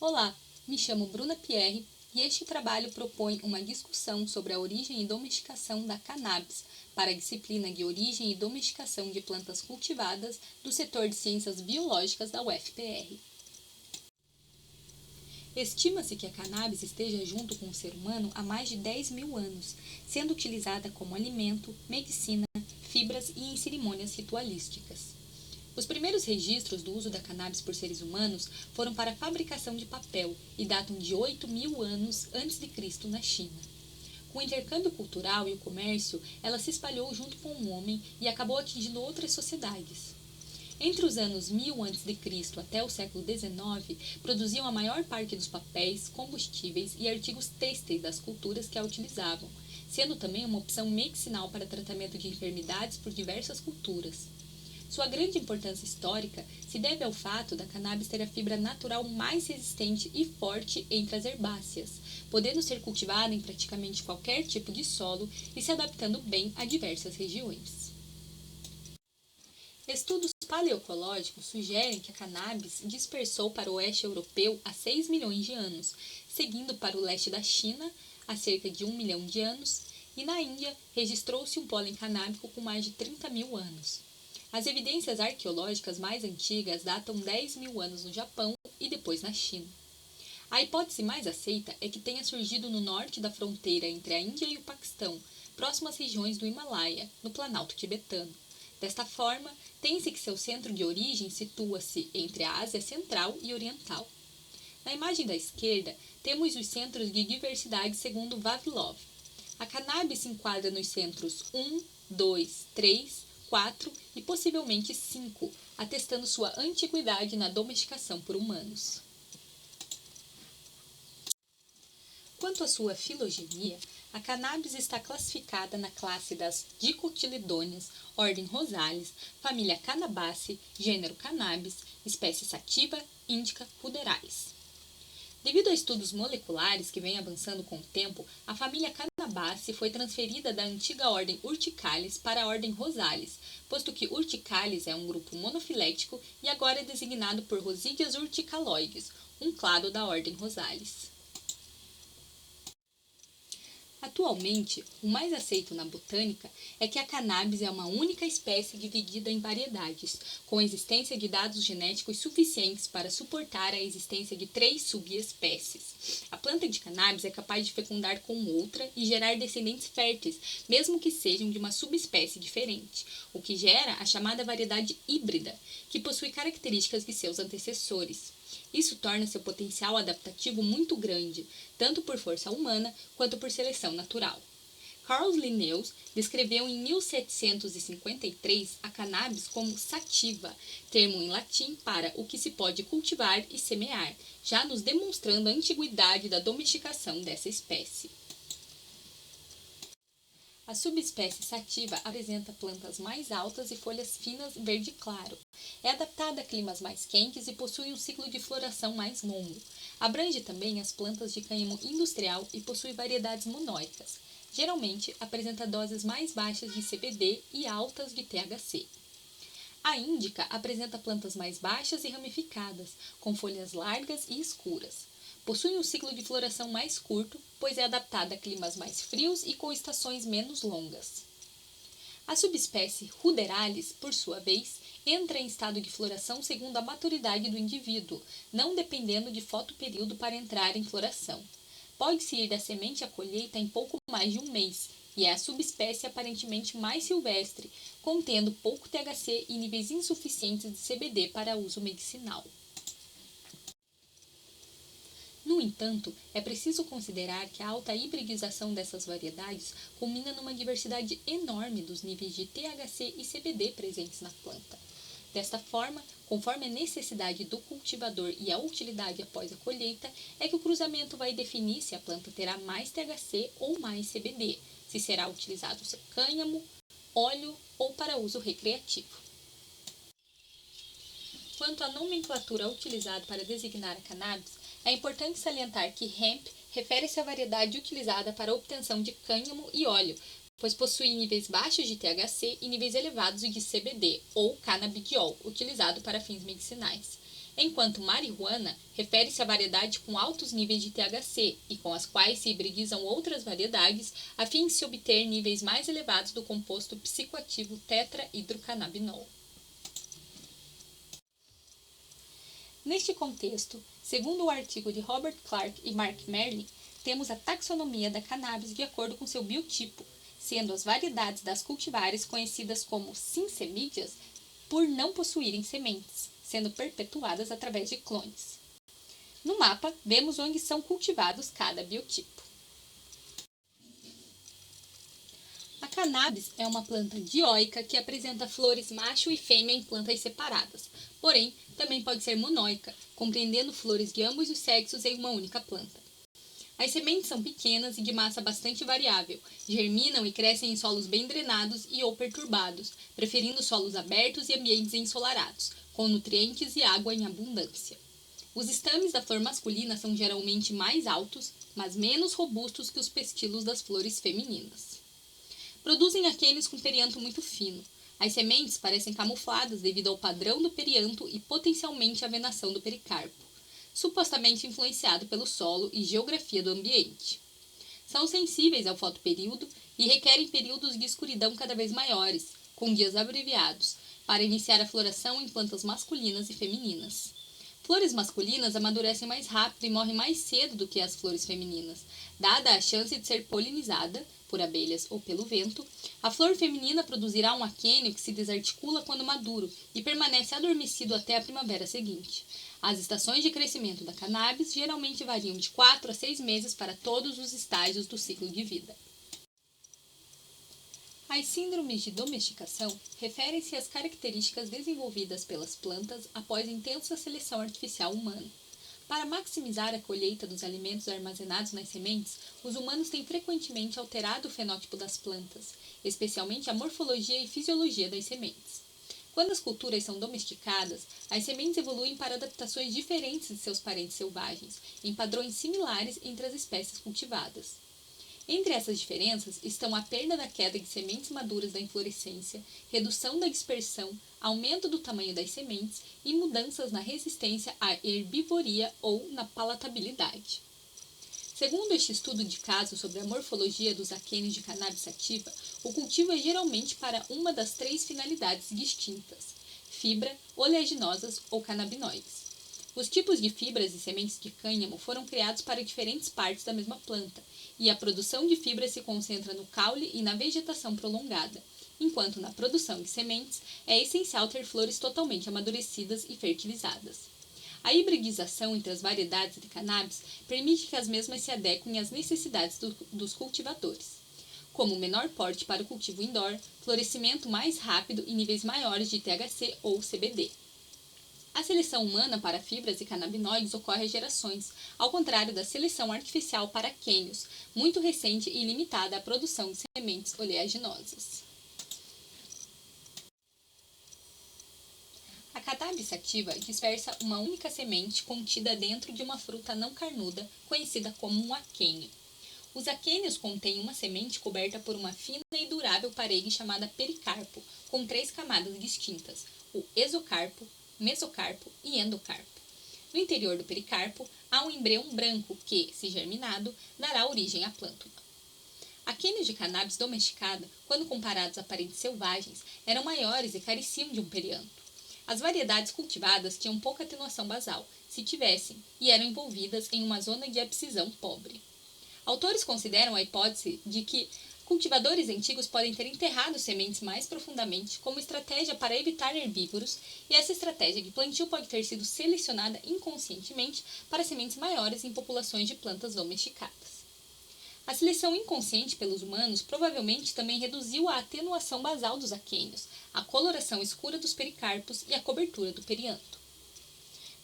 Olá, me chamo Bruna Pierre e este trabalho propõe uma discussão sobre a origem e domesticação da cannabis para a disciplina de origem e domesticação de plantas cultivadas do setor de ciências biológicas da UFPR. Estima-se que a cannabis esteja junto com o ser humano há mais de 10 mil anos, sendo utilizada como alimento, medicina, fibras e em cerimônias ritualísticas. Os primeiros registros do uso da cannabis por seres humanos foram para a fabricação de papel e datam de 8 mil anos antes de Cristo na China. Com o intercâmbio cultural e o comércio, ela se espalhou junto com o homem e acabou atingindo outras sociedades. Entre os anos 1000 a.C. até o século XIX, produziam a maior parte dos papéis, combustíveis e artigos têxteis das culturas que a utilizavam, sendo também uma opção medicinal para tratamento de enfermidades por diversas culturas. Sua grande importância histórica se deve ao fato da cannabis ter a fibra natural mais resistente e forte entre as herbáceas, podendo ser cultivada em praticamente qualquer tipo de solo e se adaptando bem a diversas regiões. Estudos paleoecológicos sugerem que a cannabis dispersou para o oeste europeu há 6 milhões de anos, seguindo para o leste da China há cerca de 1 milhão de anos, e na Índia registrou-se um pólen canábico com mais de 30 mil anos. As evidências arqueológicas mais antigas datam 10 mil anos no Japão e depois na China. A hipótese mais aceita é que tenha surgido no norte da fronteira entre a Índia e o Paquistão, próximo às regiões do Himalaia, no Planalto tibetano. Desta forma, tem-se que seu centro de origem situa-se entre a Ásia Central e Oriental. Na imagem da esquerda, temos os centros de diversidade segundo Vavilov. A cannabis se enquadra nos centros 1, 2, 3, 4 e possivelmente 5, atestando sua antiguidade na domesticação por humanos. Quanto à sua filogenia, a cannabis está classificada na classe das dicotiledôneas, ordem Rosales, família Cannabaceae, gênero Cannabis, espécie sativa, Indica ruderalis. Devido a estudos moleculares que vêm avançando com o tempo, a família Cannabaceae foi transferida da antiga ordem Urticales para a ordem Rosales, posto que Urticales é um grupo monofilético e agora é designado por Rosidias urticaloides, um clado da ordem Rosales. Atualmente, o mais aceito na botânica é que a cannabis é uma única espécie dividida em variedades, com existência de dados genéticos suficientes para suportar a existência de 3 subespécies. A planta de cannabis é capaz de fecundar com outra e gerar descendentes férteis, mesmo que sejam de uma subespécie diferente, o que gera a chamada variedade híbrida, que possui características de seus antecessores. Isso torna seu potencial adaptativo muito grande, tanto por força humana quanto por seleção natural. Carl Linnaeus descreveu em 1753 a cannabis como sativa, termo em latim para o que se pode cultivar e semear, já nos demonstrando a antiguidade da domesticação dessa espécie. A subespécie sativa apresenta plantas mais altas e folhas finas verde claro. É adaptada a climas mais quentes e possui um ciclo de floração mais longo. Abrange também as plantas de cânhamo industrial e possui variedades monóicas. Geralmente, apresenta doses mais baixas de CBD e altas de THC. A índica apresenta plantas mais baixas e ramificadas, com folhas largas e escuras. Possui um ciclo de floração mais curto, pois é adaptada a climas mais frios e com estações menos longas. A subespécie ruderalis, por sua vez, entra em estado de floração segundo a maturidade do indivíduo, não dependendo de fotoperíodo para entrar em floração. Pode-se ir da semente à colheita em pouco mais de um mês, e é a subespécie aparentemente mais silvestre, contendo pouco THC e níveis insuficientes de CBD para uso medicinal. No entanto, é preciso considerar que a alta hibridização dessas variedades culmina numa diversidade enorme dos níveis de THC e CBD presentes na planta. Desta forma, conforme a necessidade do cultivador e a utilidade após a colheita, é que o cruzamento vai definir se a planta terá mais THC ou mais CBD, se será utilizado seu cânhamo, óleo ou para uso recreativo. Quanto à nomenclatura utilizada para designar a cannabis, é importante salientar que hemp refere-se à variedade utilizada para a obtenção de cânhamo e óleo, pois possui níveis baixos de THC e níveis elevados de CBD, ou canabidiol, utilizado para fins medicinais. enquanto marihuana refere-se à variedade com altos níveis de THC e com as quais se hibridizam outras variedades a fim de se obter níveis mais elevados do composto psicoativo tetrahidrocannabinol. Neste contexto, segundo o artigo de Robert Clark e Mark Merlin, temos a taxonomia da cannabis de acordo com seu biotipo, sendo as variedades das cultivares conhecidas como sinsemídeas por não possuírem sementes, sendo perpetuadas através de clones. No mapa, vemos onde são cultivados cada biotipo. A cannabis é uma planta dioica que apresenta flores macho e fêmea em plantas separadas, porém, também pode ser monóica, compreendendo flores de ambos os sexos em uma única planta. As sementes são pequenas e de massa bastante variável, germinam e crescem em solos bem drenados e ou perturbados, preferindo solos abertos e ambientes ensolarados, com nutrientes e água em abundância. Os estames da flor masculina são geralmente mais altos, mas menos robustos que os pestilos das flores femininas. Produzem aquênios com perianto muito fino. As sementes parecem camufladas devido ao padrão do perianto e potencialmente à venação do pericarpo, supostamente influenciado pelo solo e geografia do ambiente. São sensíveis ao fotoperíodo e requerem períodos de escuridão cada vez maiores, com dias abreviados, para iniciar a floração em plantas masculinas e femininas. Flores masculinas amadurecem mais rápido e morrem mais cedo do que as flores femininas, dada a chance de ser polinizada por abelhas ou pelo vento. A flor feminina produzirá um aquênio que se desarticula quando maduro e permanece adormecido até a primavera seguinte. As estações de crescimento da cannabis geralmente variam de 4 a 6 meses para todos os estágios do ciclo de vida. As síndromes de domesticação referem-se às características desenvolvidas pelas plantas após intensa seleção artificial humana. Para maximizar a colheita dos alimentos armazenados nas sementes, os humanos têm frequentemente alterado o fenótipo das plantas, especialmente a morfologia e fisiologia das sementes. Quando as culturas são domesticadas, as sementes evoluem para adaptações diferentes de seus parentes selvagens, em padrões similares entre as espécies cultivadas. Entre essas diferenças estão a perda da queda de sementes maduras da inflorescência, redução da dispersão, aumento do tamanho das sementes e mudanças na resistência à herbivoria ou na palatabilidade. Segundo este estudo de caso sobre a morfologia dos aquênios de cannabis sativa, o cultivo é geralmente para uma das 3 finalidades distintas: fibra, oleaginosas ou canabinoides. Os tipos de fibras e sementes de cânhamo foram criados para diferentes partes da mesma planta, e a produção de fibras se concentra no caule e na vegetação prolongada, enquanto na produção de sementes é essencial ter flores totalmente amadurecidas e fertilizadas. A hibridização entre as variedades de cannabis permite que as mesmas se adequem às necessidades dos cultivadores, como menor porte para o cultivo indoor, florescimento mais rápido e níveis maiores de THC ou CBD. A seleção humana para fibras e canabinoides ocorre há gerações, ao contrário da seleção artificial para aquênios, muito recente e limitada à produção de sementes oleaginosas. A cannabis sativa dispersa uma única semente contida dentro de uma fruta não carnuda, conhecida como um aquênio. Os aquênios contêm uma semente coberta por uma fina e durável parede chamada pericarpo, com 3 camadas distintas: o exocarpo, mesocarpo e endocarpo. No interior do pericarpo há um embrião branco que, se germinado, dará origem à plântula. Aquênios de cannabis domesticada, quando comparados a parentes selvagens, eram maiores e careciam de um perianto. As variedades cultivadas tinham pouca atenuação basal, se tivessem, e eram envolvidas em uma zona de abscisão pobre. Autores consideram a hipótese de que cultivadores antigos podem ter enterrado sementes mais profundamente como estratégia para evitar herbívoros, e essa estratégia de plantio pode ter sido selecionada inconscientemente para sementes maiores em populações de plantas domesticadas. A seleção inconsciente pelos humanos provavelmente também reduziu a atenuação basal dos aquênios, a coloração escura dos pericarpos e a cobertura do perianto.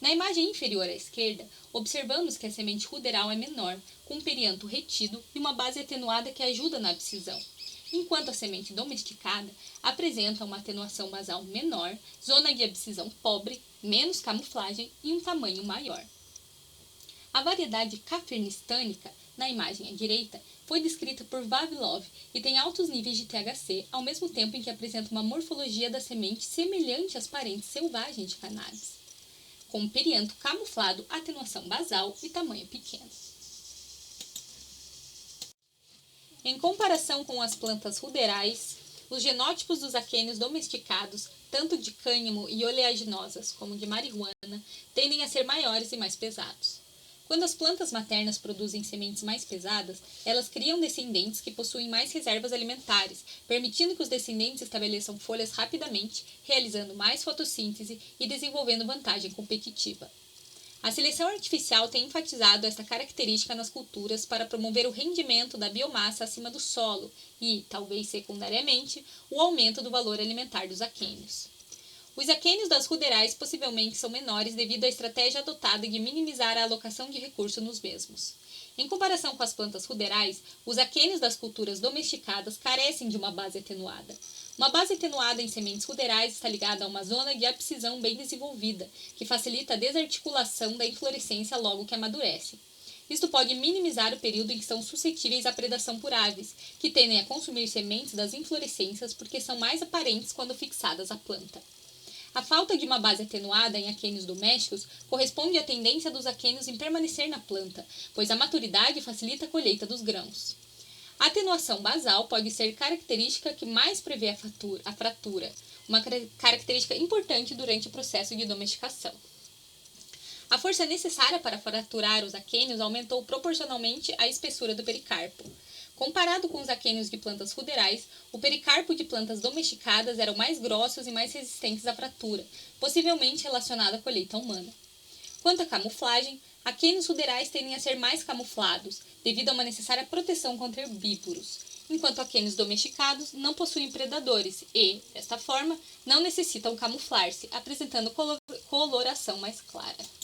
Na imagem inferior à esquerda, observamos que a semente ruderal é menor, com um perianto retido e uma base atenuada que ajuda na abscisão, enquanto a semente domesticada apresenta uma atenuação basal menor, zona de abscisão pobre, menos camuflagem e um tamanho maior. A variedade cafernistânica, na imagem à direita, foi descrita por Vavilov e tem altos níveis de THC, ao mesmo tempo em que apresenta uma morfologia da semente semelhante às parentes selvagens de cannabis. como perianto camuflado, atenuação basal e tamanho pequeno. Em comparação com as plantas ruderais, os genótipos dos aquênios domesticados, tanto de cânhamo e oleaginosas como de marihuana, tendem a ser maiores e mais pesados. Quando as plantas maternas produzem sementes mais pesadas, elas criam descendentes que possuem mais reservas alimentares, permitindo que os descendentes estabeleçam folhas rapidamente, realizando mais fotossíntese e desenvolvendo vantagem competitiva. A seleção artificial tem enfatizado esta característica nas culturas para promover o rendimento da biomassa acima do solo e, talvez secundariamente, o aumento do valor alimentar dos aquênios. Os aquênios das ruderais possivelmente são menores devido à estratégia adotada de minimizar a alocação de recursos nos mesmos. Em comparação com as plantas ruderais, os aquênios das culturas domesticadas carecem de uma base atenuada. Uma base atenuada em sementes ruderais está ligada a uma zona de abscisão bem desenvolvida, que facilita a desarticulação da inflorescência logo que amadurece. Isto pode minimizar o período em que são suscetíveis à predação por aves, que tendem a consumir sementes das inflorescências porque são mais aparentes quando fixadas à planta. A falta de uma base atenuada em aquênios domésticos corresponde à tendência dos aquênios em permanecer na planta, pois a maturidade facilita a colheita dos grãos. A atenuação basal pode ser característica que mais prevê a fratura, uma característica importante durante o processo de domesticação. A força necessária para fraturar os aquênios aumentou proporcionalmente à espessura do pericarpo. Comparado com os aquênios de plantas ruderais, o pericarpo de plantas domesticadas eram mais grossos e mais resistentes à fratura, possivelmente relacionado à colheita humana. Quanto à camuflagem, aquênios ruderais tendem a ser mais camuflados, devido a uma necessária proteção contra herbívoros, enquanto aquênios domesticados não possuem predadores e, desta forma, não necessitam camuflar-se, apresentando coloração mais clara.